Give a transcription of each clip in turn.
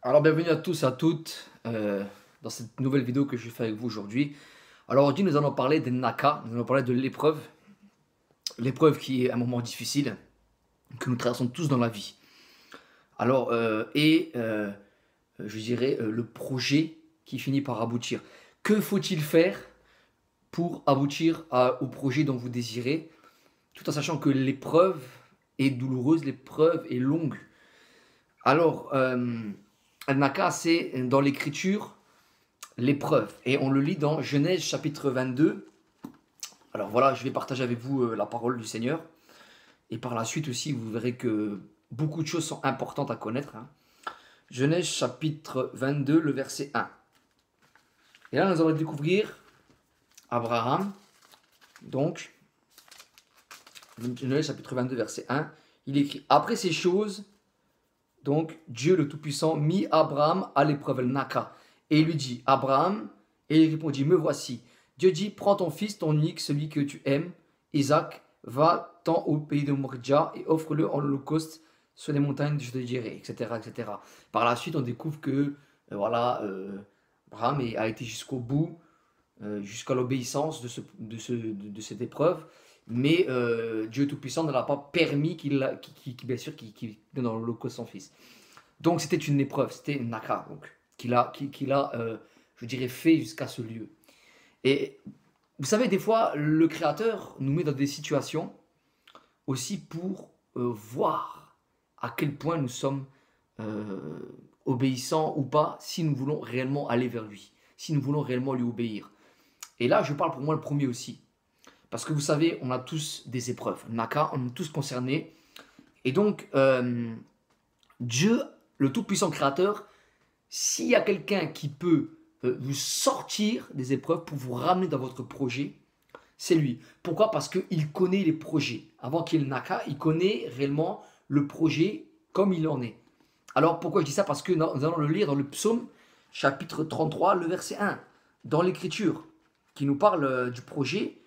Alors bienvenue à tous et à toutes dans cette nouvelle vidéo que je fais avec vous aujourd'hui. Alors aujourd'hui nous allons parler des Naka, nous allons parler de l'épreuve. L'épreuve qui est un moment difficile que nous traversons tous dans la vie. Alors je dirais le projet qui finit par aboutir. Que faut-il faire pour aboutir au projet dont vous désirez, tout en sachant que l'épreuve est douloureuse, l'épreuve est longue. Alors Naka, c'est dans l'écriture l'épreuve. Et on le lit dans Genèse chapitre 22. Alors voilà, je vais partager avec vous la parole du Seigneur. Et par la suite aussi, vous verrez que beaucoup de choses sont importantes à connaître. Genèse chapitre 22, le verset 1. Et là, nous allons découvrir Abraham. Donc, Genèse chapitre 22, verset 1. Il écrit « Après ces choses, donc Dieu le Tout-Puissant mit Abraham à l'épreuve, le Naka. Et il lui dit, Abraham, et il répondit, me voici. Dieu dit, prends ton fils, ton unique, celui que tu aimes, Isaac, va-t'en au pays de Moria et offre-le en holocauste sur les montagnes, je te dirai, etc., etc. Par la suite, on découvre que, Abraham a été jusqu'au bout, jusqu'à l'obéissance de cette épreuve. Mais Dieu Tout-Puissant ne l'a pas permis qu'il donne dans l'holocauste son fils. Donc c'était une épreuve, c'était une naka qu'il a je dirais, fait jusqu'à ce lieu. Et vous savez, des fois, le Créateur nous met dans des situations aussi pour voir à quel point nous sommes obéissants ou pas, si nous voulons réellement aller vers lui, si nous voulons réellement lui obéir. Et là, je parle pour moi le premier aussi. Parce que vous savez, on a tous des épreuves. Naka, on est tous concernés. Et donc, Dieu, le Tout-Puissant Créateur, s'il y a quelqu'un qui peut vous sortir des épreuves pour vous ramener dans votre projet, c'est lui. Pourquoi? Parce qu'il connaît les projets. Avant qu'il y ait le Naka, il connaît réellement le projet comme il en est. Alors, pourquoi je dis ça? Parce que nous allons le lire dans le psaume, chapitre 33, le verset 1, dans l'Écriture, qui nous parle du projet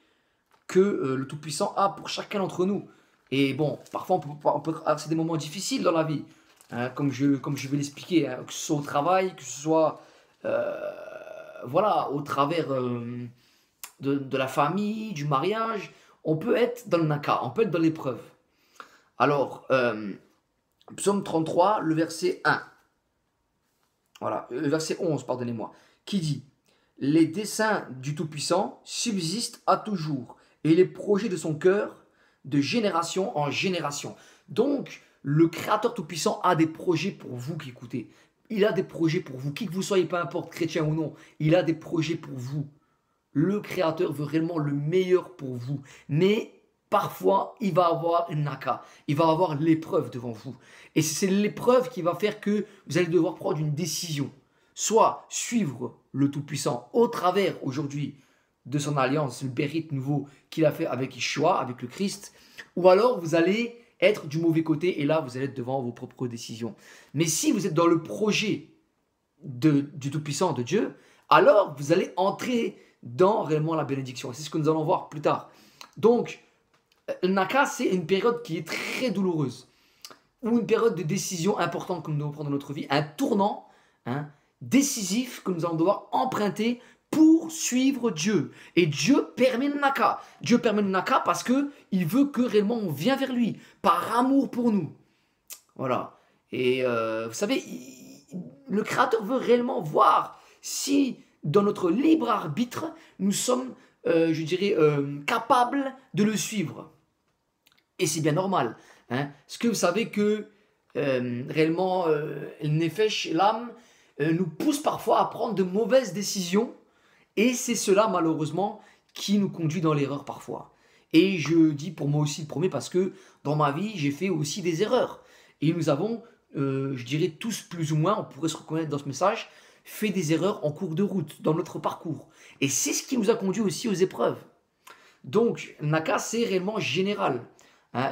que le Tout-Puissant a pour chacun d'entre nous. Et bon, parfois on peut avoir des moments difficiles dans la vie, hein, comme je vais l'expliquer, hein, que ce soit au travail, que ce soit voilà, au travers de la famille, du mariage. On peut être dans le naka, on peut être dans l'épreuve. Alors, psaume 33, le verset 1. Voilà, le verset 11, pardonnez-moi, qui dit « Les desseins du Tout-Puissant subsistent à toujours, et les projets de son cœur de génération en génération. » Donc, le Créateur Tout-Puissant a des projets pour vous qui écoutez. Il a des projets pour vous, qui que vous soyez, peu importe, chrétien ou non. Il a des projets pour vous. Le Créateur veut réellement le meilleur pour vous. Mais parfois, il va avoir une naka. Il va avoir l'épreuve devant vous. Et c'est l'épreuve qui va faire que vous allez devoir prendre une décision. Soit suivre le Tout-Puissant au travers aujourd'hui de son alliance, le Bérit nouveau qu'il a fait avec Yeshua, avec le Christ, ou alors vous allez être du mauvais côté et là vous allez être devant vos propres décisions. Mais si vous êtes dans le projet du Tout-Puissant, de Dieu, alors vous allez entrer dans réellement la bénédiction. C'est ce que nous allons voir plus tard. Donc, le Naka, c'est une période qui est très douloureuse, ou une période de décision importante que nous devons prendre dans notre vie, un tournant décisif que nous allons devoir emprunter pour suivre Dieu. Et Dieu permet le Naka. Dieu permet le Naka parce qu'il veut que réellement on vienne vers lui, par amour pour nous. Voilà. Et vous savez, le Créateur veut réellement voir si, dans notre libre arbitre, nous sommes, je dirais, capables de le suivre. Et c'est bien normal. Parce que vous savez que réellement, le Nefesh, l'âme, nous pousse parfois à prendre de mauvaises décisions. Et c'est cela, malheureusement, qui nous conduit dans l'erreur parfois. Et je dis pour moi aussi le premier parce que dans ma vie, j'ai fait aussi des erreurs. Et nous avons, je dirais tous plus ou moins, on pourrait se reconnaître dans ce message, fait des erreurs en cours de route, dans notre parcours. Et c'est ce qui nous a conduit aussi aux épreuves. Donc, Naka, c'est réellement général.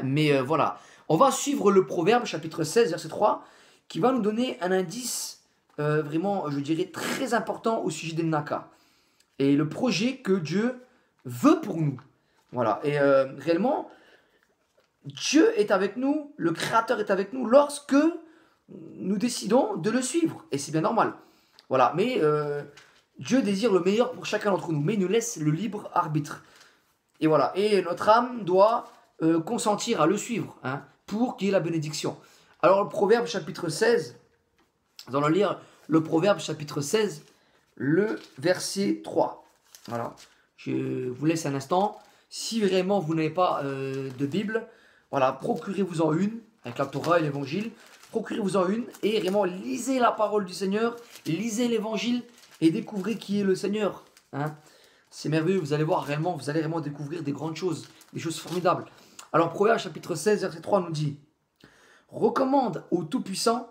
Mais voilà. On va suivre le Proverbe, chapitre 16, verset 3, qui va nous donner un indice vraiment, je dirais, très important au sujet des Naka. Et le projet que Dieu veut pour nous. Voilà. Et réellement, Dieu est avec nous, le Créateur est avec nous lorsque nous décidons de le suivre. Et c'est bien normal. Voilà. Mais Dieu désire le meilleur pour chacun d'entre nous, mais il nous laisse le libre arbitre. Et voilà. Et notre âme doit consentir à le suivre, hein, pour qu'il y ait la bénédiction. Alors, le Proverbe chapitre 16, nous allons lire le Proverbe chapitre 16, le verset 3. Voilà. Je vous laisse un instant. Si vraiment vous n'avez pas de Bible, voilà, procurez-vous-en une, avec la Torah et l'Évangile. Procurez-vous-en une et vraiment lisez la parole du Seigneur, lisez l'Évangile et découvrez qui est le Seigneur. Hein. C'est merveilleux, vous allez voir réellement, vous allez vraiment découvrir des grandes choses, des choses formidables. Alors, Proverbe chapitre 16, verset 3 nous dit: recommande au Tout-Puissant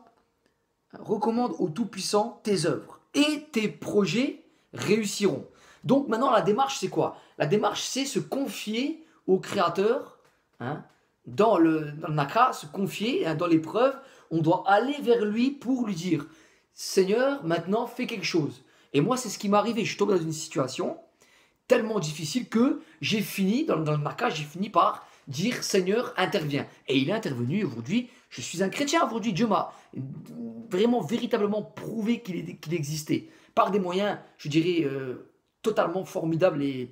tes œuvres et tes projets réussiront. Donc maintenant, la démarche, c'est quoi? La démarche, c'est se confier au Créateur, hein, dans le Naka, se confier, hein, dans l'épreuve. On doit aller vers lui pour lui dire: Seigneur, maintenant, fais quelque chose. Et moi, c'est ce qui m'est arrivé. Je suis tombé dans une situation tellement difficile que j'ai fini, dans le Naka, j'ai fini par dire: Seigneur, interviens. Et il est intervenu. Aujourd'hui, je suis un chrétien. Aujourd'hui, Dieu m'a vraiment, véritablement prouvé qu'il existait. Par des moyens, je dirais, totalement formidables. Et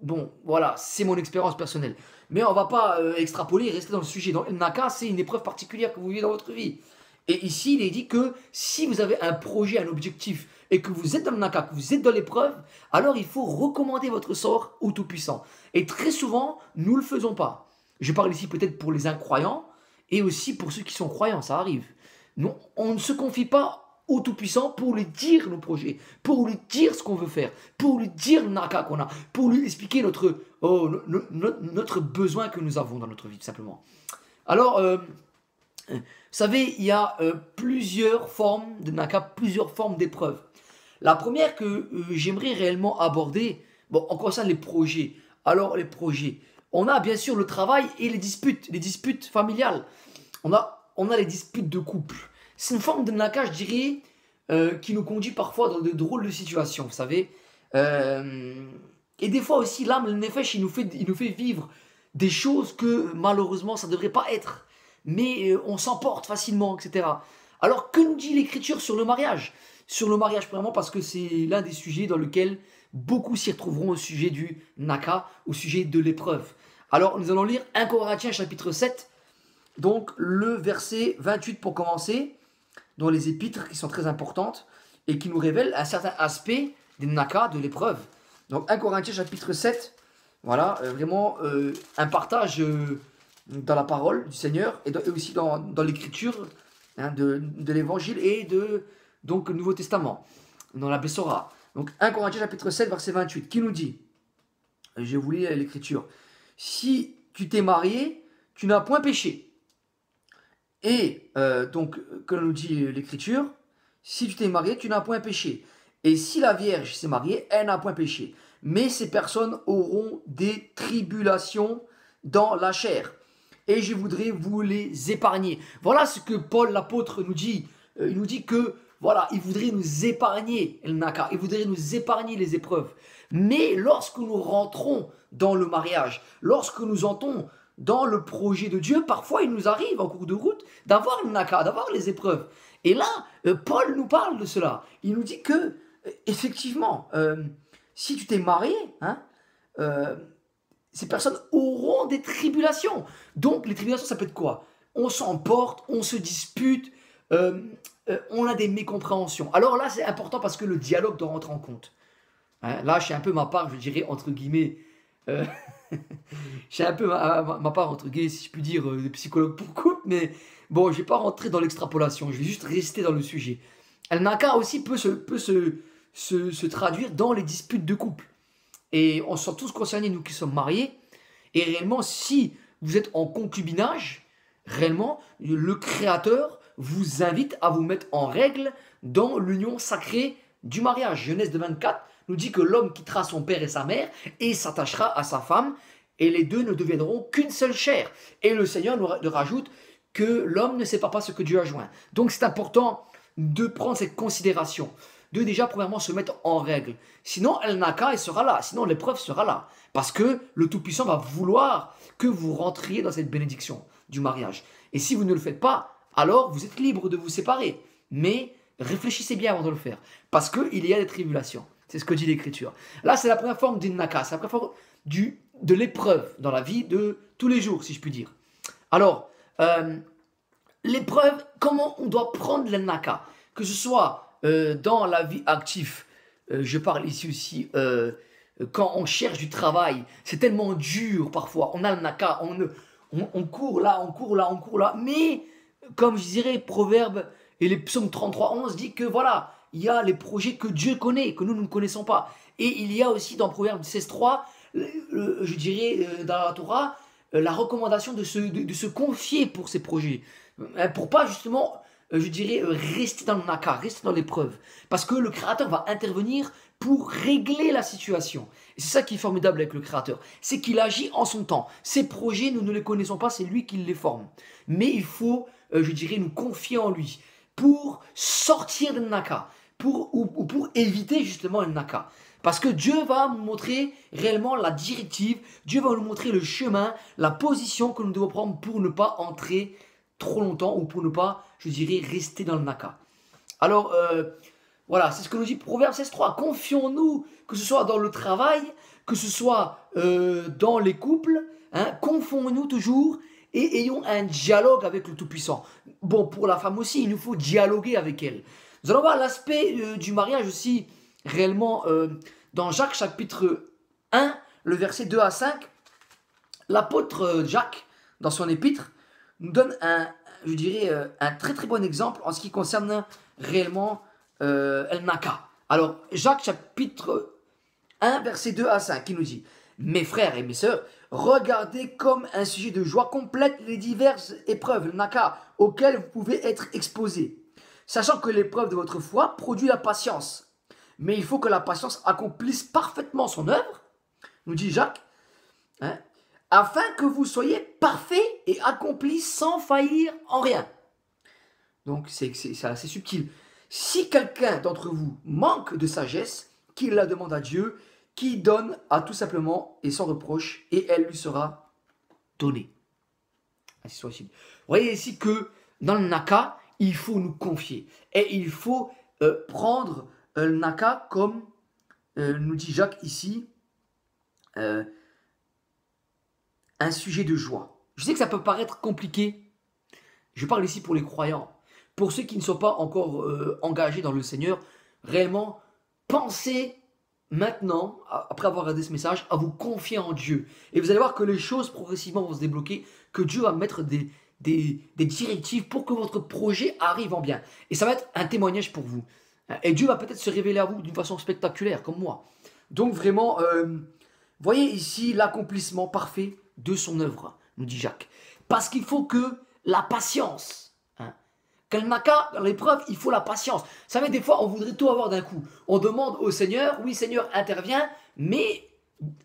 bon, voilà, c'est mon expérience personnelle. Mais on ne va pas extrapoler et rester dans le sujet. Dans le Naka, c'est une épreuve particulière que vous vivez dans votre vie. Et ici, il est dit que si vous avez un projet, un objectif, et que vous êtes dans le Naka, que vous êtes dans l'épreuve, alors il faut recommander votre sort au Tout-Puissant. Et très souvent, nous ne le faisons pas. Je parle ici peut-être pour les incroyants, et aussi pour ceux qui sont croyants, ça arrive. Non, on ne se confie pas au Tout-Puissant pour lui dire nos projets, pour lui dire ce qu'on veut faire, pour lui dire le Naka qu'on a, pour lui expliquer notre besoin que nous avons dans notre vie, tout simplement. Alors, vous savez, il y a plusieurs formes de Naka, plusieurs formes d'épreuves. La première que j'aimerais réellement aborder, bon, en concerne les projets. Alors, les projets. On a bien sûr le travail et les disputes familiales. On a les disputes de couple. C'est une forme de Naka, je dirais, qui nous conduit parfois dans de drôles de situations, vous savez. Et des fois aussi, l'âme, le nefesh, il nous fait vivre des choses que malheureusement, ça ne devrait pas être. Mais on s'emporte facilement, etc. Alors, que nous dit l'Écriture sur le mariage? Sur le mariage, premièrement, parce que c'est l'un des sujets dans lequel beaucoup s'y retrouveront au sujet du Naka, au sujet de l'épreuve. Alors, nous allons lire 1 Corinthiens chapitre 7, donc le verset 28 pour commencer, dans les épîtres qui sont très importantes et qui nous révèlent un certain aspect des Naka, de l'épreuve. Donc 1 Corinthiens chapitre 7, voilà, vraiment un partage dans la parole du Seigneur et aussi dans l'écriture, hein, de l'évangile et donc le Nouveau Testament, dans la Bessora. Donc 1 Corinthiens chapitre 7, verset 28, qui nous dit, je vous lis l'écriture: si tu t'es marié, tu n'as point péché. Et donc, comme nous dit l'écriture, si tu t'es marié, tu n'as point péché. Et si la Vierge s'est mariée, elle n'a point péché. Mais ces personnes auront des tribulations dans la chair. Et je voudrais vous les épargner. Voilà ce que Paul l'apôtre nous dit. Il nous dit que, voilà, il voudrait nous épargner le Naka, il voudrait nous épargner les épreuves. Mais lorsque nous rentrons dans le mariage, lorsque nous entrons dans le projet de Dieu, parfois il nous arrive en cours de route d'avoir le Naka, d'avoir les épreuves. Et là, Paul nous parle de cela. Il nous dit que, effectivement, si tu t'es marié, hein, ces personnes auront des tribulations. Donc, les tribulations, ça peut être quoi? On s'emporte, on se dispute, on a des mécompréhensions. Alors là, c'est important parce que le dialogue doit rentrer en compte. Hein, là, j'ai un peu ma part, je dirais, entre guillemets, j'ai un peu ma part, entre guillemets, si je puis dire, de psychologue pour couple, mais bon, je ne vais pas rentrer dans l'extrapolation, je vais juste rester dans le sujet. El Naka aussi peut se traduire dans les disputes de couple. Et on sont tous concernés, nous qui sommes mariés. Et réellement, si vous êtes en concubinage, réellement, le Créateur vous invite à vous mettre en règle dans l'union sacrée du mariage. Genèse 24 nous dit que l'homme quittera son père et sa mère et s'attachera à sa femme, et les deux ne deviendront qu'une seule chair. Et le Seigneur nous rajoute que l'homme ne sépare pas ce que Dieu a joint. Donc c'est important de prendre cette considération. de déjà, premièrement, se mettre en règle. Sinon, El Naka, elle sera là. Sinon, l'épreuve sera là. Parce que le Tout-Puissant va vouloir que vous rentriez dans cette bénédiction du mariage. Et si vous ne le faites pas, alors vous êtes libre de vous séparer. Mais réfléchissez bien avant de le faire. Parce qu'il y a des tribulations. C'est ce que dit l'Écriture. Là, c'est la première forme d'une Naka. C'est la première forme de l'épreuve dans la vie de tous les jours, si je puis dire. Alors, l'épreuve, comment on doit prendre le Naka? Que ce soit dans la vie active, je parle ici aussi, quand on cherche du travail, c'est tellement dur parfois, on a le Naka, on court là, on court là, on court là, mais comme je dirais, Proverbe et les psaumes 33, 11 dit que voilà, il y a les projets que Dieu connaît, que nous ne connaissons pas. Et il y a aussi dans Proverbe 16.3, je dirais dans la Torah, la recommandation de se confier pour ces projets. Pour pas justement, je dirais, rester dans le naka, rester dans l'épreuve. Parce que le Créateur va intervenir pour régler la situation. Et c'est ça qui est formidable avec le Créateur. C'est qu'il agit en son temps. Ces projets, nous ne les connaissons pas, c'est lui qui les forme. Mais il faut, je dirais, nous confier en lui pour sortir du naka, ou pour éviter justement le naka. Parce que Dieu va nous montrer réellement la directive, Dieu va nous montrer le chemin, la position que nous devons prendre pour ne pas entrer trop longtemps ou pour ne pas, je dirais, rester dans le naka. Alors, voilà, c'est ce que nous dit Proverbe 16.3. Confions-nous, que ce soit dans le travail, que ce soit dans les couples, hein, confions-nous toujours et ayons un dialogue avec le Tout-Puissant. Bon, pour la femme aussi, il nous faut dialoguer avec elle. Nous allons voir l'aspect du mariage aussi, réellement, dans Jacques chapitre 1, le verset 2 à 5. L'apôtre Jacques, dans son épître, nous donne je dirais, un très très bon exemple en ce qui concerne réellement El Naka. Alors, Jacques chapitre 1, verset 2 à 5, qui nous dit: mes frères et mes sœurs, regardez comme un sujet de joie complète les diverses épreuves, le Naka, auxquelles vous pouvez être exposés, sachant que l'épreuve de votre foi produit la patience. Mais il faut que la patience accomplisse parfaitement son œuvre, nous dit Jacques, hein, afin que vous soyez parfaits et accomplis sans faillir en rien. Donc c'est assez subtil. Si quelqu'un d'entre vous manque de sagesse, qu'il la demande à Dieu, qui donne à tout simplement et sans reproche, et elle lui sera donnée. Ainsi soit-il. Vous voyez ici que dans le naka, il faut nous confier. Et il faut prendre le naka comme nous dit Jacques ici, un sujet de joie. Je sais que ça peut paraître compliqué. Je parle ici pour les croyants. Pour ceux qui ne sont pas encore engagés dans le Seigneur, réellement, pensez maintenant, après avoir regardé ce message, à vous confier en Dieu. Et vous allez voir que les choses progressivement vont se débloquer, que Dieu va mettre des directives pour que votre projet arrive en bien. Et ça va être un témoignage pour vous. Et Dieu va peut-être se révéler à vous d'une façon spectaculaire, comme moi. Donc vraiment, voyez ici l'accomplissement parfait de son œuvre, nous dit Jacques. Parce qu'il faut que la patience... Quand le naka, dans l'épreuve, il faut la patience. Vous savez, des fois, on voudrait tout avoir d'un coup. On demande au Seigneur, oui, Seigneur, intervient, mais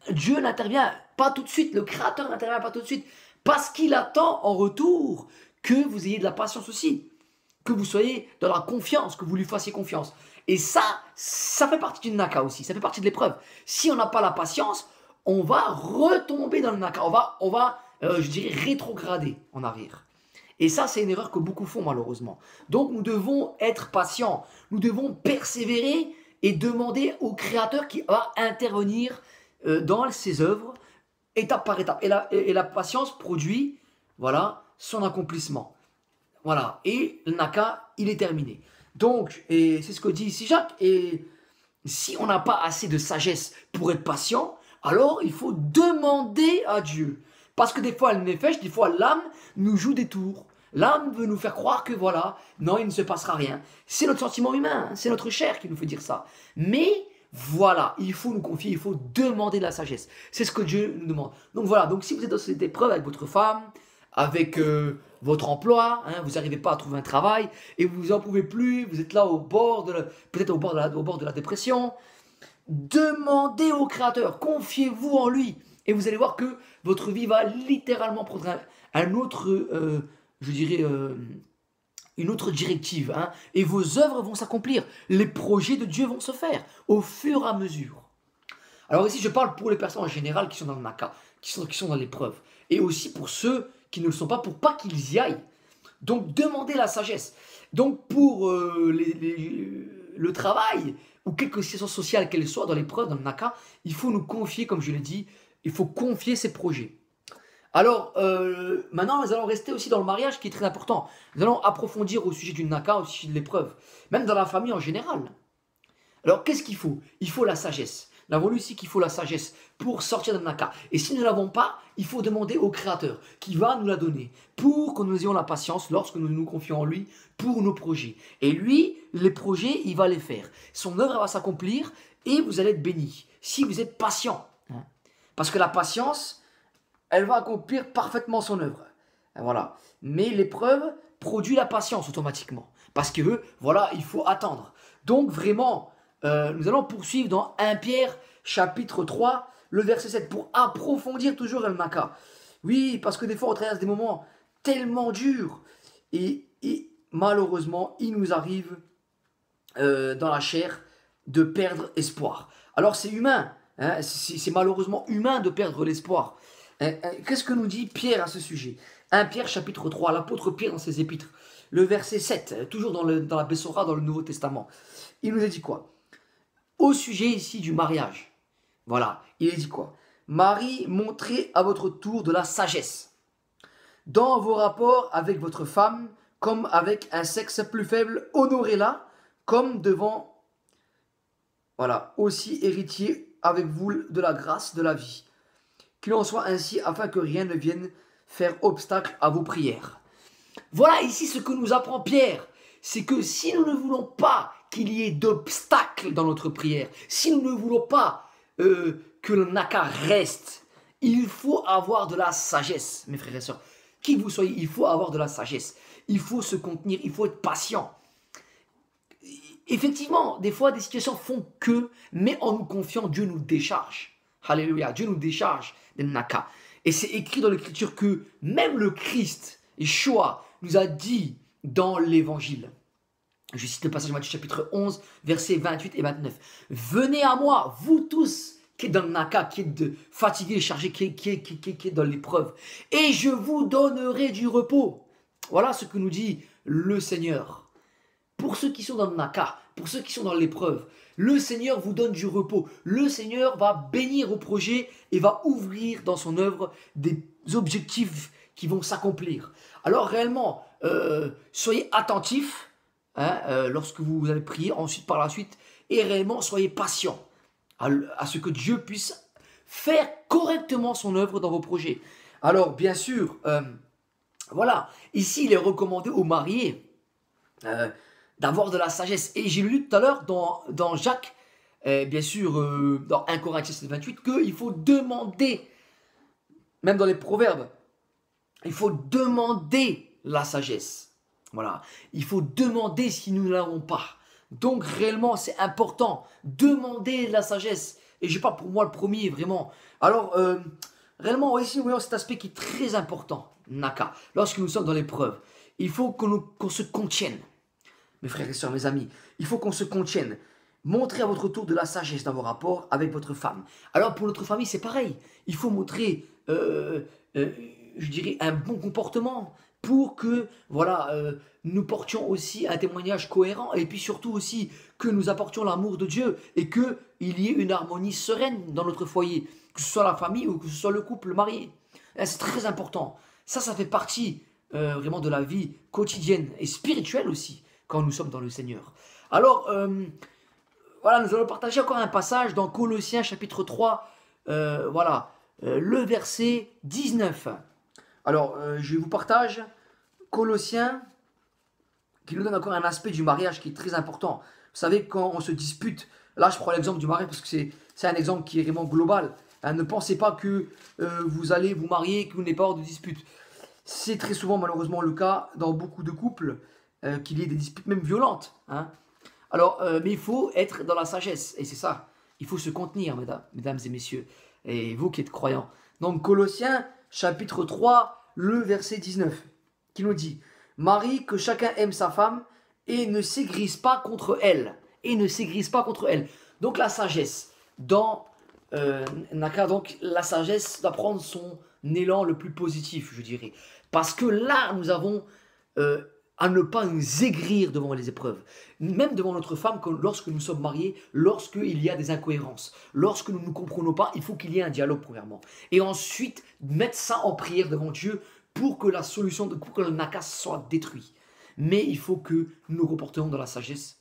Dieu n'intervient pas tout de suite. Le Créateur n'intervient pas tout de suite. Parce qu'il attend en retour que vous ayez de la patience aussi. Que vous soyez dans la confiance, que vous lui fassiez confiance. Et ça fait partie du naka aussi. Ça fait partie de l'épreuve. Si on n'a pas la patience, on va retomber dans le naka. On va je dirais, rétrograder en arrière. Et ça, c'est une erreur que beaucoup font malheureusement. Donc nous devons être patients, nous devons persévérer et demander au Créateur qui va intervenir dans ses œuvres, étape par étape. Et la patience produit, voilà, son accomplissement. Voilà, et le naka, il est terminé. Donc, et c'est ce que dit ici Jacques, et si on n'a pas assez de sagesse pour être patient, alors il faut demander à Dieu. Parce que des fois, le nefesh, des fois, l'âme nous joue des tours. L'âme veut nous faire croire que voilà, non, il ne se passera rien. C'est notre sentiment humain, hein, c'est notre chair qui nous fait dire ça. Mais voilà, il faut nous confier, il faut demander de la sagesse. C'est ce que Dieu nous demande. Donc voilà, donc si vous êtes dans cette épreuve avec votre femme, avec votre emploi, hein, vous n'arrivez pas à trouver un travail et vous n'en pouvez plus, vous êtes là au bord peut-être au bord de la dépression, demandez au Créateur, confiez-vous en lui. Et vous allez voir que votre vie va littéralement prendre un autre, je dirais, une autre directive, hein, et vos œuvres vont s'accomplir. Les projets de Dieu vont se faire au fur et à mesure. Alors ici, je parle pour les personnes en général qui sont dans le naka, qui sont dans l'épreuve, et aussi pour ceux qui ne le sont pas, pour pas qu'ils y aillent. Donc, demandez la sagesse. Donc, pour le travail, ou quelque situation sociale qu'elle soit dans l'épreuve, dans le naka, il faut nous confier, comme je l'ai dit, il faut confier ses projets. Alors, maintenant, nous allons rester aussi dans le mariage, qui est très important. Nous allons approfondir au sujet du naka, au sujet de l'épreuve, même dans la famille en général. Alors, qu'est-ce qu'il faut? Il faut la sagesse. Nous avons lu ici qu'il faut la sagesse pour sortir d'un naka. Et si nous ne l'avons pas, il faut demander au Créateur qui va nous la donner pour que nous ayons la patience lorsque nous nous confions en lui pour nos projets. Et lui, les projets, il va les faire. Son œuvre va s'accomplir et vous allez être bénis si vous êtes patient. Parce que la patience, elle va accomplir parfaitement son œuvre. Voilà. Mais l'épreuve produit la patience automatiquement. Parce que, voilà, il faut attendre. Donc, vraiment, nous allons poursuivre dans 1 Pierre, chapitre 3, le verset 7, pour approfondir toujours le naka. Oui, parce que des fois, on traverse des moments tellement durs. Et malheureusement, il nous arrive dans la chair de perdre espoir. Alors, c'est humain. Hein, c'est malheureusement humain de perdre l'espoir. Qu'est-ce que nous dit Pierre à ce sujet? 1 Pierre chapitre 3, l'apôtre Pierre dans ses épîtres, le verset 7, toujours dans la Bessora, dans le Nouveau Testament. Il nous a dit quoi? Au sujet ici du mariage. Voilà, il a dit quoi? Marie, montrez à votre tour de la sagesse dans vos rapports avec votre femme, comme avec un sexe plus faible, honorez-la, comme devant, voilà, aussi héritier avec vous de la grâce de la vie. Qu'il en soit ainsi, afin que rien ne vienne faire obstacle à vos prières. Voilà ici ce que nous apprend Pierre. C'est que si nous ne voulons pas qu'il y ait d'obstacles dans notre prière, si nous ne voulons pas que le naka reste, il faut avoir de la sagesse, mes frères et sœurs. Qui que vous soyez, il faut avoir de la sagesse. Il faut se contenir, il faut être patient. Effectivement, des fois, des situations font que, mais en nous confiant, Dieu nous décharge. Alléluia, Dieu nous décharge des naka. Et c'est écrit dans l'Écriture que même le Christ, Yeshua, nous a dit dans l'Évangile. Je cite le passage de Matthieu chapitre 11, versets 28 et 29. Venez à moi, vous tous qui êtes dans le naka, qui êtes fatigués, chargés, qui êtes dans l'épreuve, et je vous donnerai du repos. Voilà ce que nous dit le Seigneur. Pour ceux qui sont dans le naka, pour ceux qui sont dans l'épreuve, le Seigneur vous donne du repos. Le Seigneur va bénir au projet et va ouvrir dans son œuvre des objectifs qui vont s'accomplir. Alors réellement, soyez attentifs lorsque vous allez prier, ensuite par la suite, et réellement soyez patients à ce que Dieu puisse faire correctement son œuvre dans vos projets. Alors bien sûr, voilà, ici il est recommandé aux mariés d'avoir de la sagesse. Et j'ai lu tout à l'heure dans Jacques, bien sûr, dans 1 Corinthiens 7, 28, qu'il faut demander, même dans les proverbes, il faut demander la sagesse. Voilà, il faut demander si nous ne l'avons pas. Donc réellement, c'est important, demander la sagesse. Et je parle pour moi le premier, vraiment. Alors, réellement, ici, nous voyons cet aspect qui est très important, naka. Lorsque nous sommes dans l'épreuve, il faut qu'on se contienne. Mes frères et sœurs, mes amis, il faut qu'on se contienne. Montrez à votre tour de la sagesse dans vos rapports avec votre femme. Alors pour notre famille, c'est pareil. Il faut montrer, je dirais, un bon comportement pour que, voilà, nous portions aussi un témoignage cohérent et puis surtout aussi que nous apportions l'amour de Dieu et qu'il y ait une harmonie sereine dans notre foyer, que ce soit la famille ou que ce soit le couple marié. C'est très important. Ça fait partie vraiment de la vie quotidienne et spirituelle aussi, quand nous sommes dans le Seigneur. Alors, voilà, nous allons partager encore un passage dans Colossiens chapitre 3, voilà, le verset 19. Alors, je vous partage Colossiens, qui nous donne encore un aspect du mariage qui est très important. Vous savez, quand on se dispute, là je prends l'exemple du mariage parce que c'est un exemple qui est vraiment global. Hein, ne pensez pas que vous allez vous marier et que vous n'avez pas hors de dispute. C'est très souvent malheureusement le cas dans beaucoup de couples, qu'il y ait des disputes même violentes. Hein. Alors, mais il faut être dans la sagesse, et c'est ça. Il faut se contenir, mesdames et messieurs, et vous qui êtes croyants. Donc Colossiens chapitre 3, le verset 19, qui nous dit: Marie, que chacun aime sa femme et ne s'aigrise pas contre elle. Et ne s'aigrise pas contre elle. Donc la sagesse, dans Naka, donc la sagesse doit prendre son élan le plus positif, je dirais. Parce que là, nous avons euh, à ne pas nous aigrir devant les épreuves. Même devant notre femme, lorsque nous sommes mariés, lorsqu'il y a des incohérences, lorsque nous ne nous comprenons pas, il faut qu'il y ait un dialogue premièrement. Et ensuite, mettre ça en prière devant Dieu pour que la solution, pour que le Naka soit détruit. Mais il faut que nous nous comportions dans la sagesse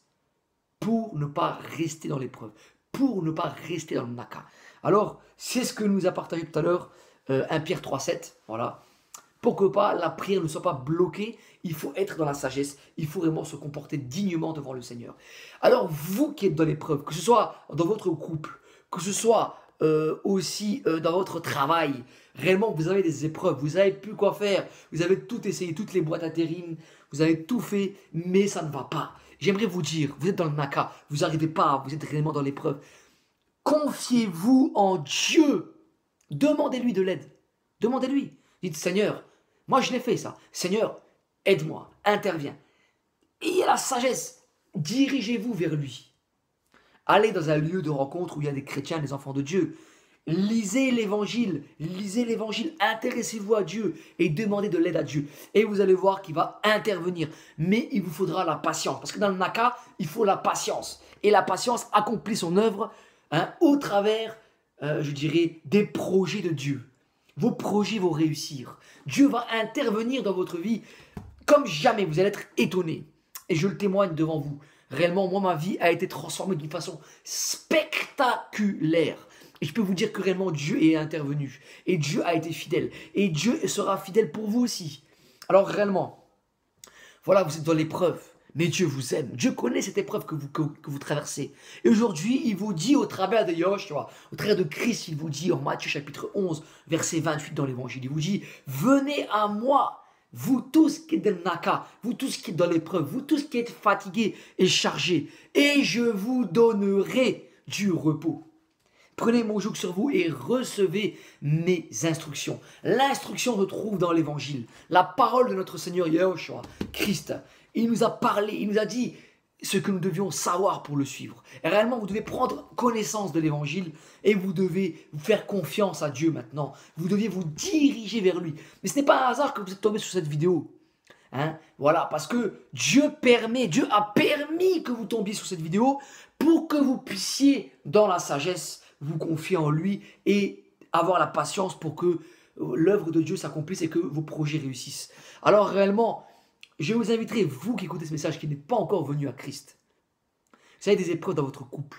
pour ne pas rester dans l'épreuve, pour ne pas rester dans le naka. Alors, c'est ce que nous a partagé tout à l'heure 1 Pierre 3,7. Voilà. Pour que pas la prière ne soit pas bloquée, il faut être dans la sagesse, il faut vraiment se comporter dignement devant le Seigneur. Alors, vous qui êtes dans l'épreuve, que ce soit dans votre couple, que ce soit aussi dans votre travail, réellement vous avez des épreuves, vous savez plus quoi faire, vous avez tout essayé, toutes les boîtes intérim, vous avez tout fait, mais ça ne va pas. J'aimerais vous dire, vous êtes dans le naka, vous n'arrivez pas, vous êtes réellement dans l'épreuve. Confiez-vous en Dieu. Demandez-lui de l'aide. Demandez-lui. Dites, Seigneur, moi je l'ai fait ça. Seigneur, aide-moi, interviens. Ayez la sagesse. Dirigez-vous vers lui. Allez dans un lieu de rencontre où il y a des chrétiens, des enfants de Dieu. Lisez l'évangile, intéressez-vous à Dieu et demandez de l'aide à Dieu. Et vous allez voir qu'il va intervenir. Mais il vous faudra la patience. Parce que dans le naka, il faut la patience. Et la patience accomplit son œuvre au travers, je dirais, des projets de Dieu. Vos projets vont réussir. Dieu va intervenir dans votre vie comme jamais. Vous allez être étonné. Et je le témoigne devant vous. Réellement, moi, ma vie a été transformée d'une façon spectaculaire. Et je peux vous dire que réellement Dieu est intervenu. Et Dieu a été fidèle. Et Dieu sera fidèle pour vous aussi. Alors réellement, voilà, vous êtes dans l'épreuve. Mais Dieu vous aime. Dieu connaît cette épreuve que vous traversez. Et aujourd'hui, il vous dit au travers de Yoshua, au travers de Christ, il vous dit en Matthieu chapitre 11, verset 28 dans l'évangile, il vous dit, venez à moi, vous tous qui êtes dans le naka, vous tous qui êtes dans l'épreuve, vous tous qui êtes fatigués et chargés, et je vous donnerai du repos. Prenez mon joug sur vous et recevez mes instructions. L'instruction se trouve dans l'évangile. La parole de notre Seigneur Yahushua, Christ. Il nous a parlé, il nous a dit ce que nous devions savoir pour le suivre. Et réellement, vous devez prendre connaissance de l'évangile et vous devez vous faire confiance à Dieu maintenant. Vous deviez vous diriger vers lui. Mais ce n'est pas un hasard que vous êtes tombé sur cette vidéo. Voilà, parce que Dieu a permis que vous tombiez sur cette vidéo pour que vous puissiez, dans la sagesse, vous confier en lui et avoir la patience pour que l'œuvre de Dieu s'accomplisse et que vos projets réussissent. Alors réellement, je vous inviterai, vous qui écoutez ce message, qui n'êtes pas encore venu à Christ. Vous avez des épreuves dans votre couple.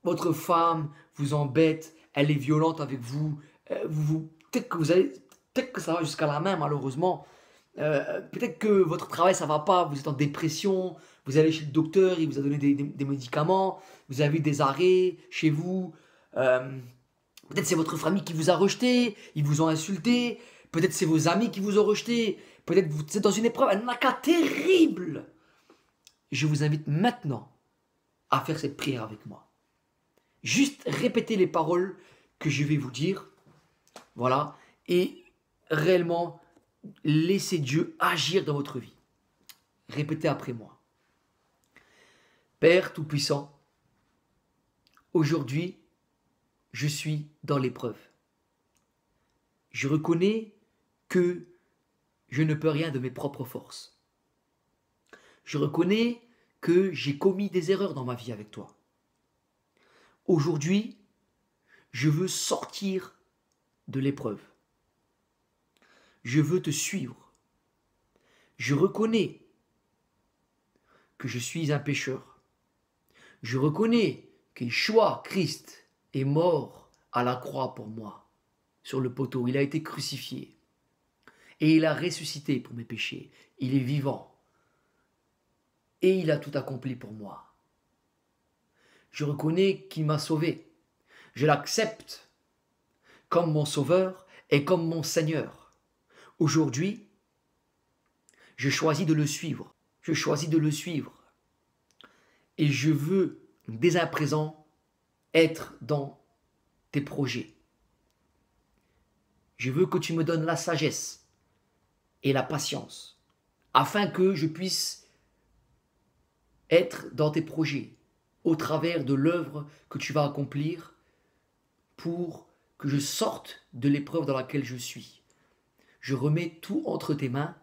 Votre femme vous embête, elle est violente avec vous. Peut-être que ça va jusqu'à la main, malheureusement. Peut-être que votre travail, ça va pas, vous êtes en dépression, vous allez chez le docteur, il vous a donné des médicaments, vous avez eu des arrêts chez vous. Peut-être c'est votre famille qui vous a rejeté, ils vous ont insulté. Peut-être c'est vos amis qui vous ont rejeté. Peut-être vous êtes dans une épreuve, un naka terrible. Je vous invite maintenant à faire cette prière avec moi. Juste répétez les paroles que je vais vous dire. Voilà. Et réellement, laissez Dieu agir dans votre vie. Répétez après moi. Père Tout-Puissant, aujourd'hui, je suis dans l'épreuve. Je reconnais que je ne peux rien de mes propres forces. Je reconnais que j'ai commis des erreurs dans ma vie avec toi. Aujourd'hui, je veux sortir de l'épreuve. Je veux te suivre. Je reconnais que je suis un pécheur. Je reconnais qu'Yeshua, Christ, est mort à la croix pour moi, sur le poteau. Il a été crucifié. Et il a ressuscité pour mes péchés. Il est vivant. Et il a tout accompli pour moi. Je reconnais qu'il m'a sauvé. Je l'accepte comme mon sauveur et comme mon Seigneur. Aujourd'hui, je choisis de le suivre. Je choisis de le suivre. Et je veux, dès à présent, être dans tes projets. Je veux que tu me donnes la sagesse et la patience afin que je puisse être dans tes projets, au travers de l'œuvre que tu vas accomplir pour que je sorte de l'épreuve dans laquelle je suis. Je remets tout entre tes mains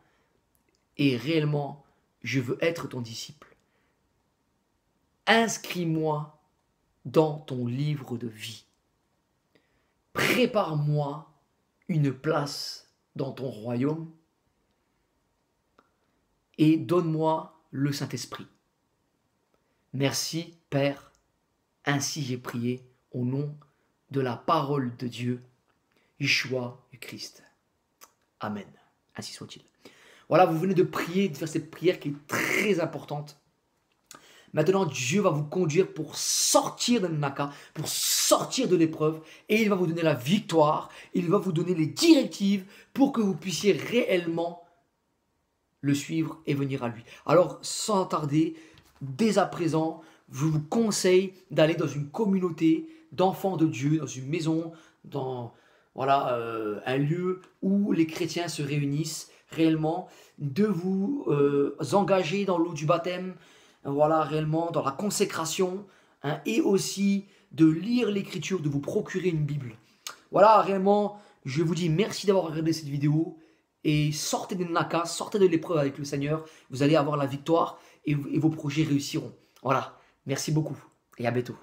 et réellement, je veux être ton disciple. Inscris-moi dans ton livre de vie. Prépare-moi une place dans ton royaume et donne-moi le Saint-Esprit. Merci, Père. Ainsi j'ai prié au nom de la parole de Dieu, Yeshua du Christ. Amen. Ainsi soit-il. Voilà, vous venez de prier, de faire cette prière qui est très importante. Maintenant, Dieu va vous conduire pour sortir de Naka, pour sortir de l'épreuve, et il va vous donner la victoire, il va vous donner les directives pour que vous puissiez réellement le suivre et venir à lui. Alors, sans tarder, dès à présent, je vous conseille d'aller dans une communauté d'enfants de Dieu, dans une maison, dans un lieu où les chrétiens se réunissent réellement, de vous engager dans l'eau du baptême, voilà, réellement dans la consécration, hein, et aussi de lire l'écriture, de vous procurer une Bible. Voilà, réellement, je vous dis merci d'avoir regardé cette vidéo et sortez des nakas, sortez de l'épreuve avec le Seigneur, vous allez avoir la victoire et vos projets réussiront. Voilà, merci beaucoup et à bientôt.